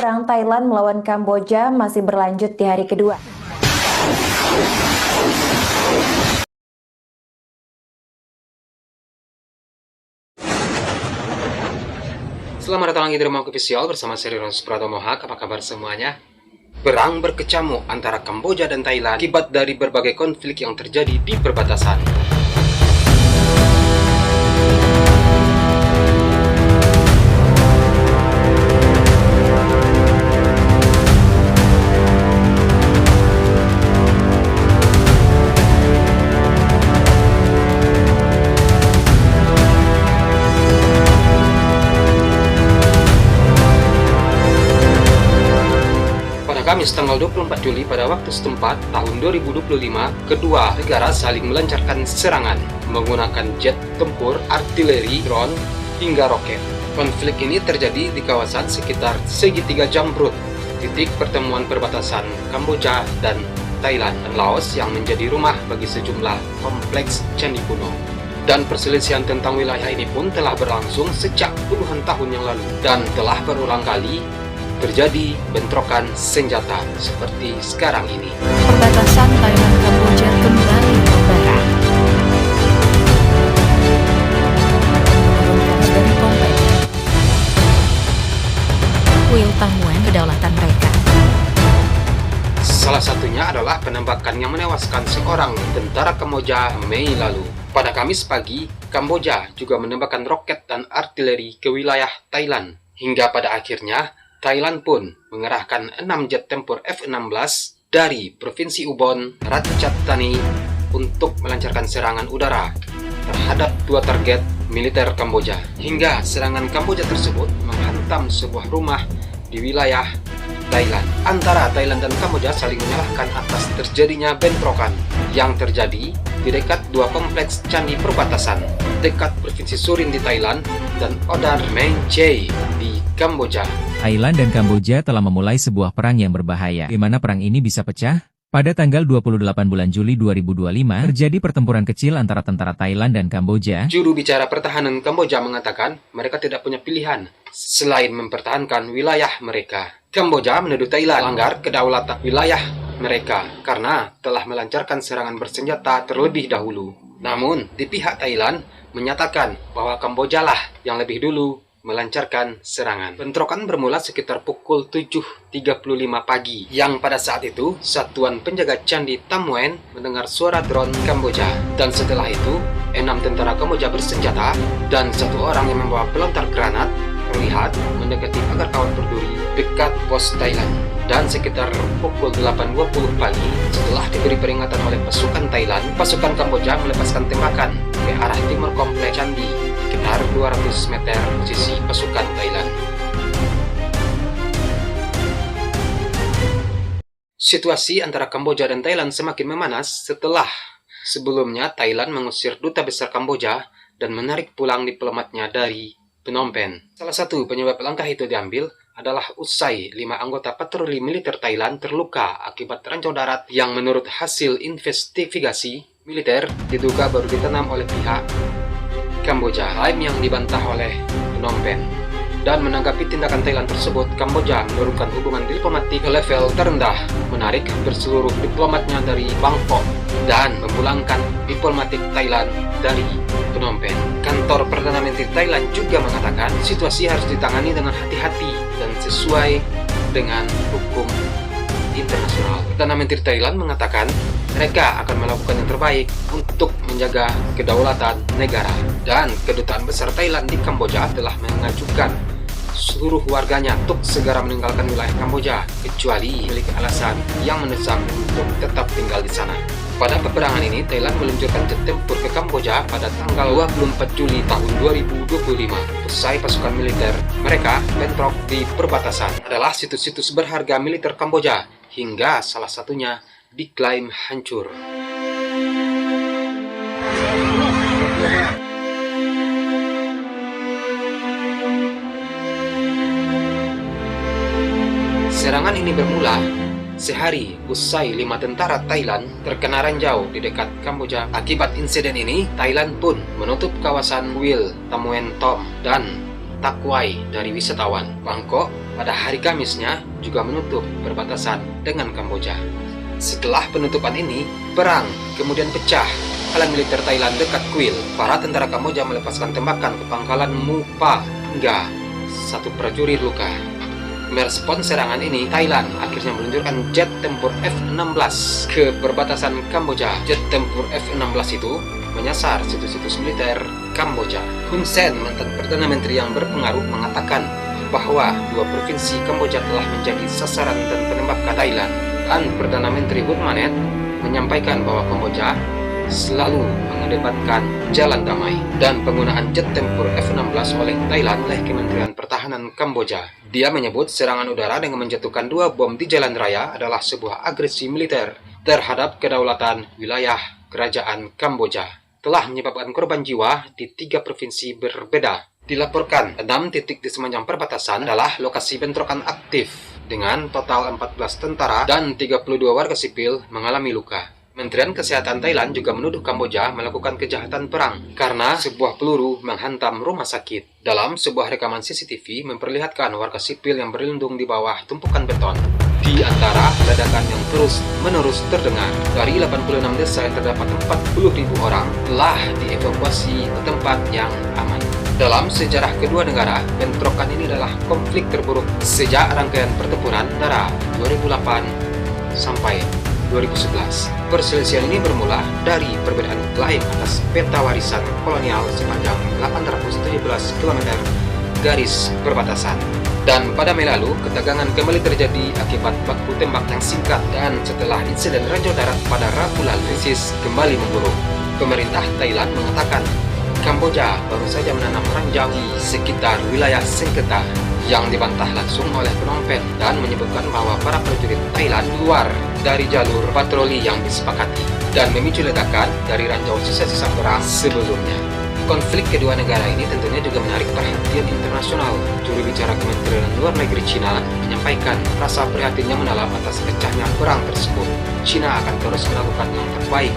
perang Thailand melawan Kamboja masih berlanjut di hari kedua. Selamat datang lagi di Rumah Official bersama Seri Ros Pratomohak. Apa kabar semuanya? Perang berkecamuk antara Kamboja dan Thailand akibat dari berbagai konflik yang terjadi di perbatasan. Kamis tanggal 24 Juli pada waktu setempat tahun 2025, kedua negara saling melancarkan serangan menggunakan jet tempur, artileri, drone, hingga roket. Konflik ini terjadi di kawasan sekitar segitiga Jamrud, titik pertemuan perbatasan Kamboja dan Thailand dan Laos yang menjadi rumah bagi sejumlah kompleks candi kuno. Dan perselisihan tentang wilayah ini pun telah berlangsung sejak puluhan tahun yang lalu dan telah berulang kali terjadi bentrokan senjata seperti sekarang ini. Perbatasan Thailand Kamboja kembali membara. Dari Pompei, kuil Tamuan kedaulatan mereka. Salah satunya adalah penembakan yang menewaskan seorang tentara Kamboja Mei lalu. Pada Kamis pagi, Kamboja juga menembakkan roket dan artileri ke wilayah Thailand. Hingga pada akhirnya Thailand pun mengerahkan 6 jet tempur F-16 dari Provinsi Ubon, Ratchathani untuk melancarkan serangan udara terhadap dua target militer Kamboja. Hingga serangan Kamboja tersebut menghantam sebuah rumah di wilayah Thailand. Antara Thailand dan Kamboja saling menyalahkan atas terjadinya bentrokan yang terjadi di dekat dua kompleks candi perbatasan dekat Provinsi Surin di Thailand dan Odar Meng Chai di Kamboja. Thailand dan Kamboja telah memulai sebuah perang yang berbahaya. Di mana perang ini bisa pecah? Pada tanggal 28 bulan Juli 2025, terjadi pertempuran kecil antara tentara Thailand dan Kamboja. Juru bicara pertahanan Kamboja mengatakan mereka tidak punya pilihan selain mempertahankan wilayah mereka. Kamboja menuduh Thailand melanggar kedaulatan wilayah mereka karena telah melancarkan serangan bersenjata terlebih dahulu. Namun, di pihak Thailand menyatakan bahwa Kamboja lah yang lebih dulu melancarkan serangan. Bentrokan bermula sekitar pukul 7.35 pagi, yang pada saat itu satuan penjaga Candi Tamuan mendengar suara drone Kamboja. Dan setelah itu, 6 tentara Kamboja bersenjata dan 1 orang yang membawa pelontar granat terlihat mendekati pagar kawat berduri dekat pos Thailand. Dan sekitar pukul 8.20 pagi, setelah diberi peringatan oleh pasukan Thailand, pasukan Kamboja melepaskan tembakan ke arah timur kompleks candi sekitar 200 meter posisi pasukan Thailand. Situasi antara Kamboja dan Thailand semakin memanas setelah sebelumnya Thailand mengusir duta besar Kamboja dan menarik pulang diplomatnya dari Phnom Penh. Salah satu penyebab langkah itu diambil adalah usai 5 anggota patroli militer Thailand terluka akibat ranjau darat yang menurut hasil investigasi militer diduga baru ditanam oleh pihak Kamboja, klaim yang dibantah oleh Phnom Penh. Dan menanggapi tindakan Thailand tersebut, Kamboja menurunkan hubungan diplomatik ke level terendah, menarik hampir seluruh diplomatnya dari Bangkok dan memulangkan diplomatik Thailand dari Phnom Penh. Kantor Perdana Menteri Thailand juga mengatakan situasi harus ditangani dengan hati-hati dan sesuai dengan hukum internasional. Perdana Menteri Thailand mengatakan mereka akan melakukan yang terbaik untuk menjaga kedaulatan negara. Dan Kedutaan Besar Thailand di Kamboja telah mengajukan seluruh warganya untuk segera meninggalkan wilayah Kamboja, kecuali memiliki alasan yang mendesak untuk tetap tinggal di sana. Pada peperangan ini, Thailand meluncurkan jet tempur ke Kamboja pada tanggal 24 Juli tahun 2025. Usai pasukan militer mereka bentrok di perbatasan adalah situs-situs berharga militer Kamboja, hingga salah satunya diklaim hancur. Serangan ini bermula sehari usai 5 tentara Thailand terkena ranjau di dekat Kamboja. Akibat insiden ini, Thailand pun menutup kawasan kuil Tamuan Tom dan takwai dari wisatawan. Bangkok pada hari Kamisnya juga menutup perbatasan dengan Kamboja. Setelah penutupan ini, perang kemudian pecah. Halang militer Thailand dekat Kuil. Para tentara Kamboja melepaskan tembakan ke pangkalan Mupa hingga satu prajurit luka. Merespon serangan ini, Thailand akhirnya meluncurkan jet tempur F-16 ke perbatasan Kamboja. Jet tempur F-16 itu menyasar situs-situs militer Kamboja. Hun Sen, mantan Perdana Menteri yang berpengaruh, mengatakan bahwa dua provinsi Kamboja telah menjadi sasaran dan penembakan Thailand. Dan Perdana Menteri Hun Manet menyampaikan bahwa Kamboja selalu mengedepankan jalan damai dan penggunaan jet tempur F-16 oleh Thailand oleh Kementerian Pertahanan Kamboja. Dia menyebut serangan udara dengan menjatuhkan 2 bom di jalan raya adalah sebuah agresi militer terhadap kedaulatan wilayah kerajaan Kamboja. Telah menyebabkan korban jiwa di 3 provinsi berbeda. Dilaporkan 6 titik di sepanjang perbatasan adalah lokasi bentrokan aktif dengan total 14 tentara dan 32 warga sipil mengalami luka. Kementerian Kesehatan Thailand juga menuduh Kamboja melakukan kejahatan perang karena sebuah peluru menghantam rumah sakit. Dalam sebuah rekaman CCTV memperlihatkan warga sipil yang berlindung di bawah tumpukan beton. Di antara ledakan yang terus-menerus terdengar, dari 86 desa yang terdapat 40.000 orang telah dievakuasi ke tempat yang aman. Dalam sejarah kedua negara, bentrokan ini adalah konflik terburuk sejak rangkaian pertempuran antara 2008 sampai 2011. Perselisihan ini bermula dari perbedaan klaim atas peta warisan kolonial sepanjang 817 km garis perbatasan. Dan pada Mei lalu, ketegangan kembali terjadi akibat baku tembak yang singkat, dan setelah insiden ranjau darat pada Rabu lalu, krisis kembali memburuk. Pemerintah Thailand mengatakan Kamboja baru saja menanam ranjau di sekitar wilayah sengketa yang dibantah langsung oleh Phnom Penh, dan menyebutkan bahwa para prajurit Thailand keluar dari jalur patroli yang disepakati dan memicu ledakan dari ranjau sisa-sisa perang sebelumnya. Konflik kedua negara ini tentunya juga menarik perhatian internasional. Juru bicara Kementerian Luar Negeri Cina menyampaikan rasa prihatinnya mendalam atas pecahnya perang tersebut. Cina akan terus melakukan yang terbaik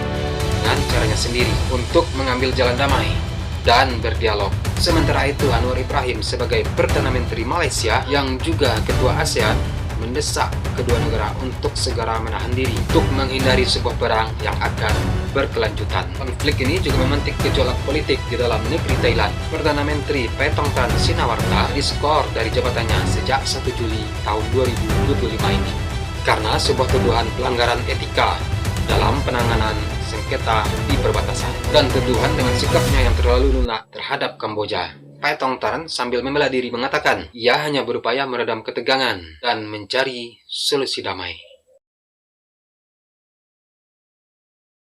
dengan caranya sendiri untuk mengambil jalan damai dan berdialog. Sementara itu, Anwar Ibrahim sebagai Perdana Menteri Malaysia yang juga Ketua ASEAN mendesak kedua negara untuk segera menahan diri untuk menghindari sebuah perang yang akan berkelanjutan. Konflik ini juga memantik gejolak politik di dalam negeri Thailand. Perdana Menteri Paetongtarn Shinawatra diskor dari jabatannya sejak 1 Juli tahun 2025 ini karena sebuah tuduhan pelanggaran etika dalam penanganan sengketa di perbatasan dan tuduhan dengan sikapnya yang terlalu lunak terhadap Kamboja. Paetongtarn sambil membela diri mengatakan ia hanya berupaya meredam ketegangan dan mencari solusi damai.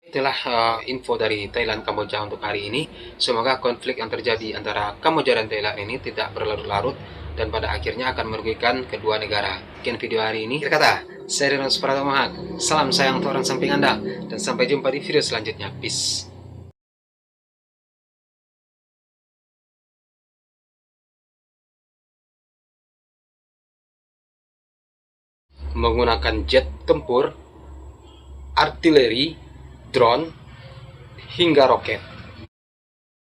Itulah info dari Thailand Kamboja untuk hari ini. Semoga konflik yang terjadi antara Kamboja dan Thailand ini tidak berlarut-larut dan pada akhirnya akan merugikan kedua negara. Sekian video hari ini. Kata saya Renus Pratomohat. Salam sayang untuk orang samping Anda dan sampai jumpa di video selanjutnya. Peace. Menggunakan jet tempur, artileri, drone, hingga roket.